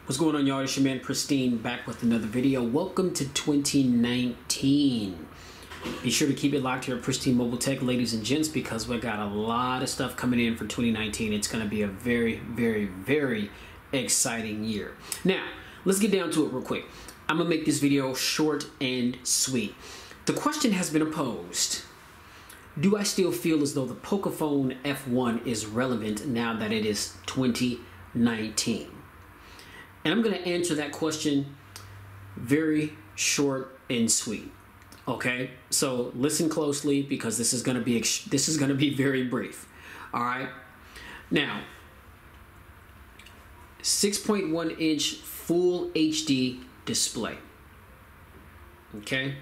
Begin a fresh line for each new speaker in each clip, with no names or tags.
What's going on, y'all? It's your man Pristine back with another video. Welcome to 2019. Be sure to keep it locked here at Pristine Mobile Tech, ladies and gents, because we got a lot of stuff coming in for 2019. It's going to be a very, very, very exciting year. Now, let's get down to it real quick. I'm going to make this video short and sweet. The question has been posed. Do I still feel as though the Pocophone F1 is relevant now that it is 2019? And I'm going to answer that question very short and sweet. Okay, so listen closely because this is going to be very brief. All right. Now, 6.1 inch full HD display. Okay.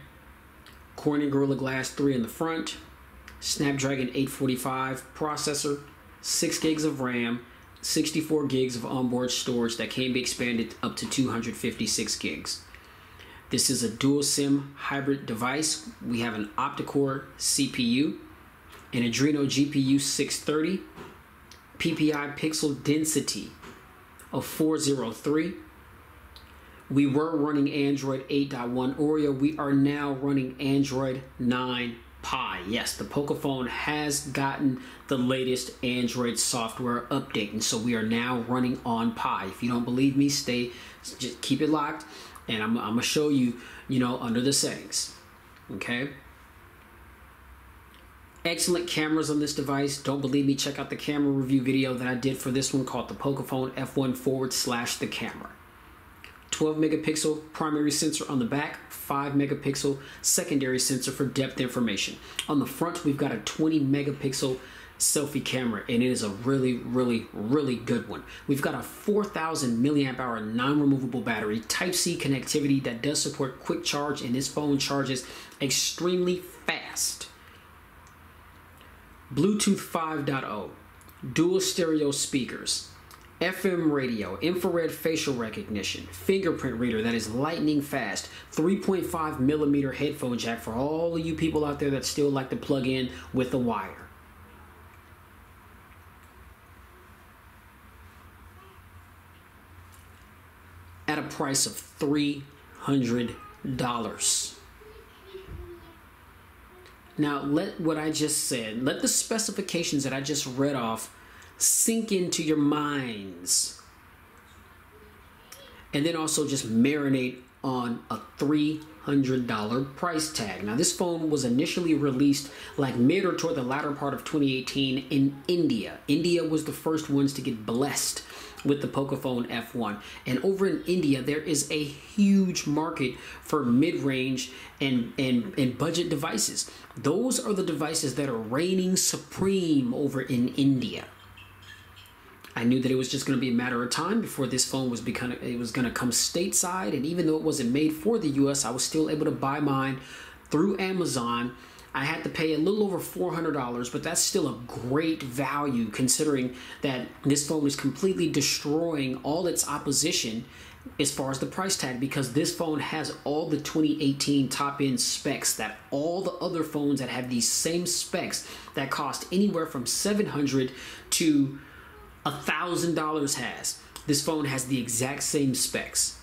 Corning Gorilla Glass 3 in the front. Snapdragon 845 processor. 6 gigs of RAM. 64 gigs of onboard storage that can be expanded up to 256 gigs. This is a dual SIM hybrid device. We have an octa-core CPU, an Adreno GPU 630, PPI pixel density of 403. We were running Android 8.1 Oreo. We are now running Android 9 Pie. Yes, the Pocophone has gotten the latest Android software update, and so we are now running on Pie. If you don't believe me, just keep it locked, and I'm gonna show you, under the settings. Okay. Excellent cameras on this device. Don't believe me? Check out the camera review video that I did for this one called the Pocophone F1 / the camera. 12 megapixel primary sensor on the back, 5 megapixel secondary sensor for depth information. On the front, we've got a 20 megapixel selfie camera, and it is a really, really, really good one. We've got a 4,000 milliamp hour non-removable battery, Type-C connectivity that does support quick charge, and this phone charges extremely fast. Bluetooth 5.0, dual stereo speakers, FM radio, infrared facial recognition, fingerprint reader that is lightning fast, 3.5 millimeter headphone jack for all of you people out there that still like to plug in with a wire. At a price of $300. Now, let what I just said, let the specifications that I just read off sink into your minds, and then also just marinate on a $300 price tag. Now, this phone was initially released like mid or toward the latter part of 2018 in India. India was the first ones to get blessed with the Pocophone F1, and over in India there is a huge market for mid-range and budget devices. Those are the devices that are reigning supreme over in India. I knew that it was just going to be a matter of time before this phone was going to come stateside, and even though it wasn't made for the US, I was still able to buy mine through Amazon. I had to pay a little over $400, but that's still a great value considering that this phone is completely destroying all its opposition as far as the price tag, because this phone has all the 2018 top-end specs that all the other phones that have these same specs that cost anywhere from $700 to $1,000 has. This phone has the exact same specs.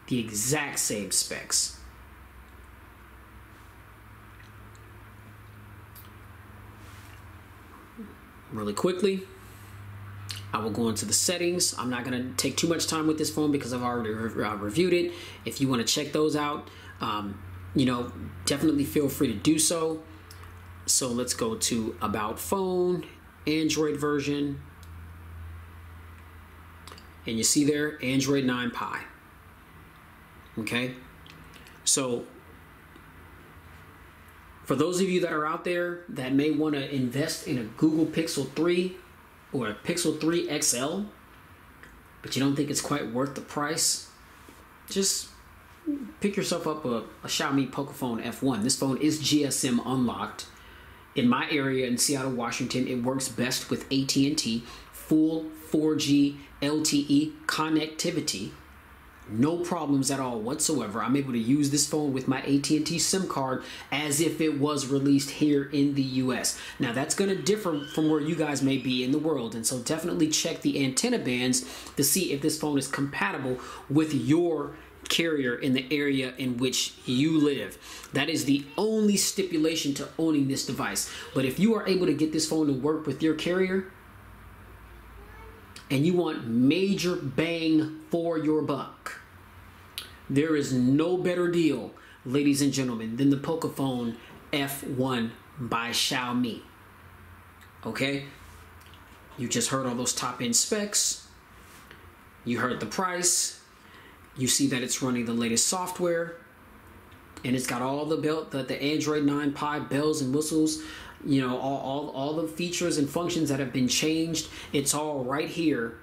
The exact same specs. Really quickly, I will go into the settings. I'm not going to take too much time with this phone because I've already reviewed it. If you want to check those out, definitely feel free to do so. So let's go to About Phone, Android version. And you see there, Android 9 Pie. Okay? So, for those of you that are out there that may want to invest in a Google Pixel 3 or a Pixel 3 XL, but you don't think it's quite worth the price, just pick yourself up a Xiaomi Pocophone F1. This phone is GSM unlocked. In my area in Seattle, Washington, it works best with AT&T full 4G LTE connectivity. No problems at all whatsoever. I'm able to use this phone with my AT&T SIM card as if it was released here in the US. Now that's going to differ from where you guys may be in the world, and so definitely check the antenna bands to see if this phone is compatible with your carrier in the area in which you live. That is the only stipulation to owning this device. But if you are able to get this phone to work with your carrier and you want major bang for your buck, there is no better deal, ladies and gentlemen, than the Pocophone F1 by Xiaomi. Okay? You just heard all those top-end specs. You heard the price. You see that it's running the latest software. And it's got all the Android 9 Pie bells and whistles. You know, all the features and functions that have been changed. It's all right here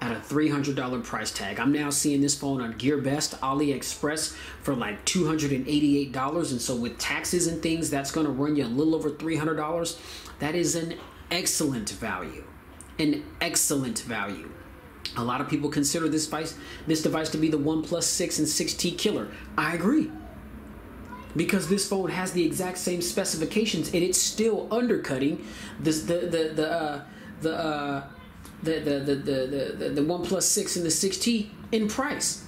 at a $300 price tag. I'm now seeing this phone on GearBest, AliExpress for like $288. And so with taxes and things, that's going to run you a little over $300. That is an excellent value. An excellent value. A lot of people consider this device to be the OnePlus 6 and 6T killer. I agree. Because this phone has the exact same specifications and it's still undercutting the OnePlus 6 and the 6T in price.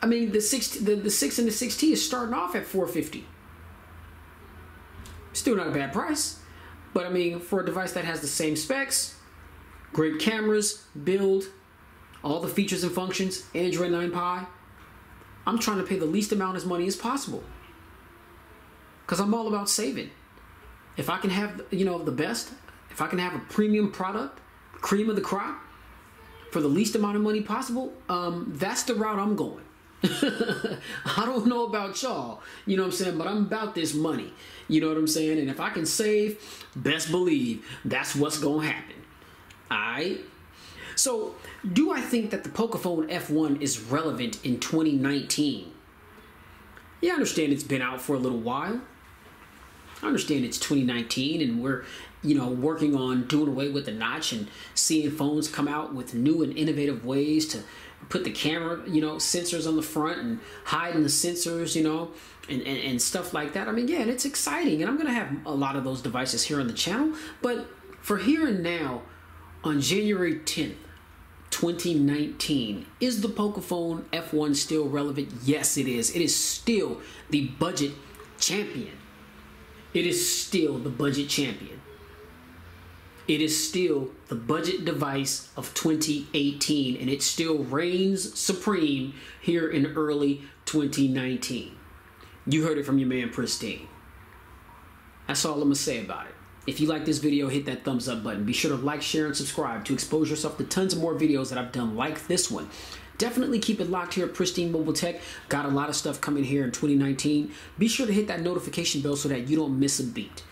I mean, the 6 and the 6T is starting off at $450. Still not a bad price, but I mean, for a device that has the same specs, great cameras, build, all the features and functions, Android 9 Pie, I'm trying to pay the least amount of money as possible. Because I'm all about saving. If I can have, the best, if I can have a premium product, cream of the crop, for the least amount of money possible, that's the route I'm going. I don't know about y'all, you know what I'm saying, but I'm about this money, you know what I'm saying, and if I can save, best believe that's what's gonna happen. Alright? So, do I think that the Pocophone F1 is relevant in 2019? Yeah, I understand it's been out for a little while. I understand it's 2019 and we're, working on doing away with the notch and seeing phones come out with new and innovative ways to put the camera, sensors on the front and hiding the sensors, and stuff like that. I mean, yeah, it's exciting. And I'm going to have a lot of those devices here on the channel. But for here and now, on January 10th, 2019, is the Pocophone F1 still relevant? Yes, it is. It is still the budget champion. It is still the budget champion. It is still the budget device of 2018, and it still reigns supreme here in early 2019. You heard it from your man Pristine. That's all I'm going to say about it. If you like this video, hit that thumbs up button. Be sure to like, share, and subscribe to expose yourself to tons of more videos that I've done like this one. Definitely keep it locked here at Pristine Mobile Tech. Got a lot of stuff coming here in 2019. Be sure to hit that notification bell so that you don't miss a beat.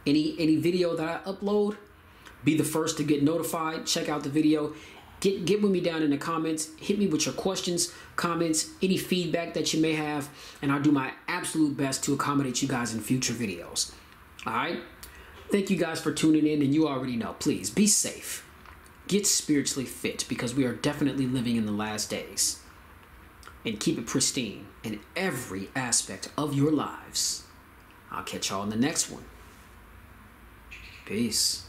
Any video that I upload, be the first to get notified. Check out the video. Get with me down in the comments. Hit me with your questions, comments, any feedback that you may have, and I'll do my absolute best to accommodate you guys in future videos. All right? Thank you guys for tuning in, and you already know, please be safe. Get spiritually fit, because we are definitely living in the last days. And keep it pristine in every aspect of your lives. I'll catch y'all in the next one. Peace.